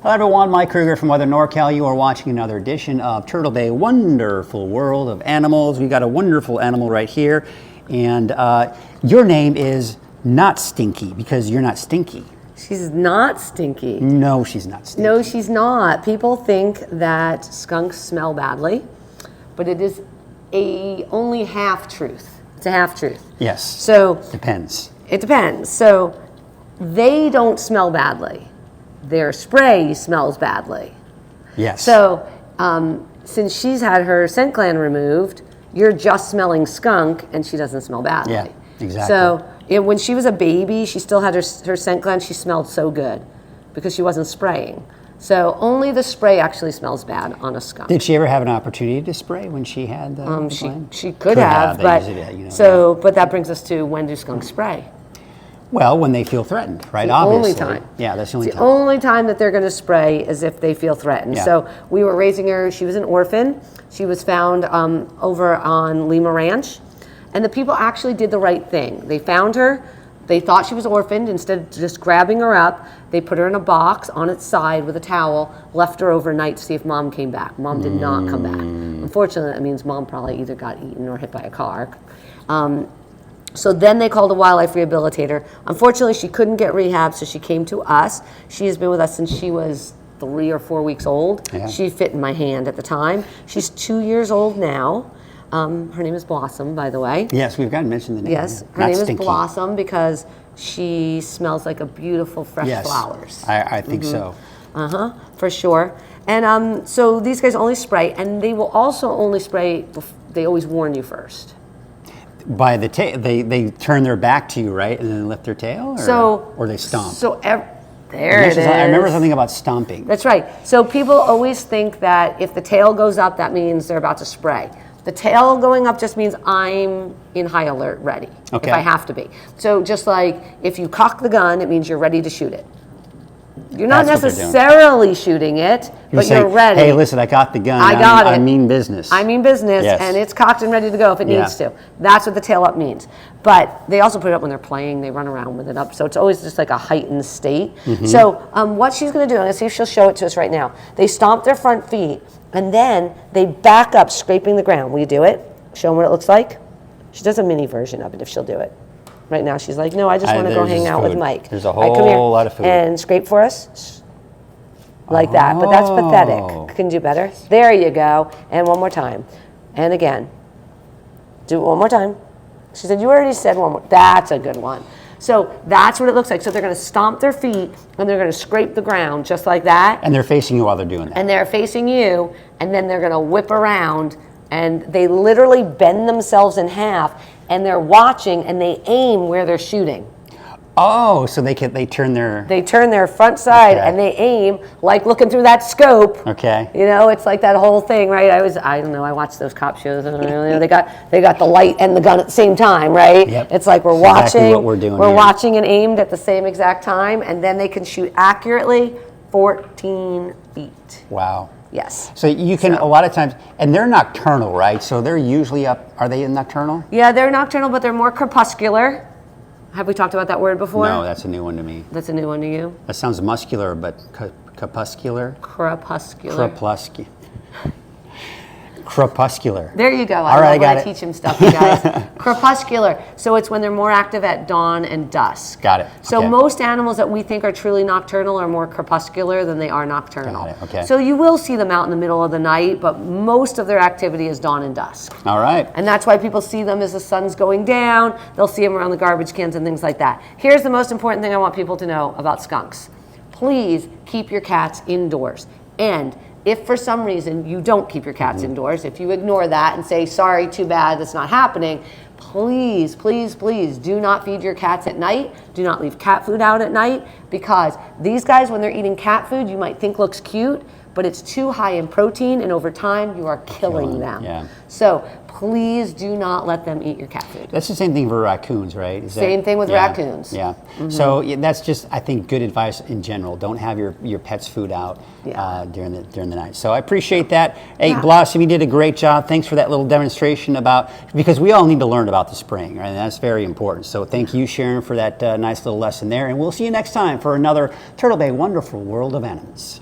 Hello everyone, Mike Kruger from Weather NorCal. You are watching another edition of Turtle Bay Wonderful World of Animals. We've got a wonderful animal right here. And your name is not Stinky because you're not stinky. She's not stinky. No, she's not stinky. No, she's not. People think that skunks smell badly, but it is only half truth. It's a half truth. Yes. So depends. It depends. So they don't smell badly. Their spray smells badly. Yes. So since she's had her scent gland removed, you're just smelling skunk, and she doesn't smell badly. Yeah, exactly. So when she was a baby, she still had her scent gland. She smelled so good because she wasn't spraying. So only the spray actually smells bad on a skunk. Did she ever have an opportunity to spray when she had the gland? She could have, but but that brings us to when do skunks spray? Well, when they feel threatened, right? Obviously. Only time. Yeah, that's the only time. The only time that they're going to spray is if they feel threatened. Yeah. So we were raising her. She was an orphan. She was found over on Lima Ranch. And the people actually did the right thing. They found her. They thought she was orphaned. Instead of just grabbing her up, they put her in a box on its side with a towel, left her overnight to see if mom came back. Mom did not come back. Unfortunately, that means mom probably either got eaten or hit by a car. So then they called a wildlife rehabilitator. Unfortunately, she couldn't get rehab, so she came to us. She has been with us since she was 3 or 4 weeks old. Yeah. She fit in my hand at the time. She's 2 years old now. Her name is Blossom, by the way. Yes, we've got to mention the name. Yes, her name is Blossom because she smells like a beautiful fresh flowers. I think so. For sure. And so these guys only spray, and they will also only spray, they always warn you first. By the tail, they turn their back to you, right, and then lift their tail, or they stomp. There it is. I remember something about stomping. That's right. So people always think that if the tail goes up, that means they're about to spray. The tail going up just means I'm in high alert, ready, if I have to be. So just like if you cock the gun, it means you're ready to shoot it. You're not necessarily shooting it, but you're ready. Hey, listen, I got the gun. I got it. I mean business. I mean business, and it's cocked and ready to go if it needs to. That's what the tail up means. But they also put it up when they're playing. They run around with it up. So it's always just like a heightened state. So what she's going to do, I'm going to see if she'll show it to us right now. They stomp their front feet, and then they back up, scraping the ground. Will you do it? Show them what it looks like? She does a mini version of it if she'll do it. Right now, she's like, no, I just want to go hang out with Mike. There's a whole lot of food. And scrape for us. Like that. But that's pathetic. Can you do better? There you go. And one more time. And again. Do it one more time. She said, you already said one more. That's a good one. So that's what it looks like. So they're going to stomp their feet, and they're going to scrape the ground just like that. And they're facing you while they're doing that. And they're facing you, and then they're going to whip around, and they literally bend themselves in half, and they're watching, and they aim where they're shooting. Oh, so they turn their front side and they aim like looking through that scope. Okay. You know, it's like that whole thing, right? I don't know. I watched those cop shows. And, they got the light and the gun at the same time, right? Yep. It's like we're watching. Exactly what we're doing. We're watching and aimed at the same exact time, and then they can shoot accurately 14 feet. Wow. Yes. So you can a lot of times, and they're nocturnal, right? So they're usually up. Are they nocturnal? Yeah, they're nocturnal, but they're more crepuscular. Have we talked about that word before? No, that's a new one to me. That's a new one to you? That sounds muscular, but crepuscular? Crepuscular. Crepuscular. There you go. I got it. Teach him stuff, you guys. Crepuscular. So it's when they're more active at dawn and dusk. Got it. So most animals that we think are truly nocturnal are more crepuscular than they are nocturnal. Got it. Okay. So you will see them out in the middle of the night, but most of their activity is dawn and dusk. All right. And that's why people see them as the sun's going down. They'll see them around the garbage cans and things like that. Here's the most important thing I want people to know about skunks. Please keep your cats indoors. And if for some reason you don't keep your cats indoors, if you ignore that and say, sorry, too bad, that's not happening, please, please, please do not feed your cats at night. Do not leave cat food out at night, because these guys, when they're eating cat food, you might think looks cute, but it's too high in protein, and over time you are killing them. Yeah. So please do not let them eat your cat food. That's the same thing for raccoons, right? Same thing with raccoons. Yeah. So that's just, I think, good advice in general. Don't have your pet's food out during the night. So I appreciate that. Hey, Blossom, you did a great job. Thanks for that little demonstration because we all need to learn about the spraying, right? And that's very important. So thank you, Sharon, for that nice little lesson there. And we'll see you next time for another Turtle Bay Wonderful World of Animals.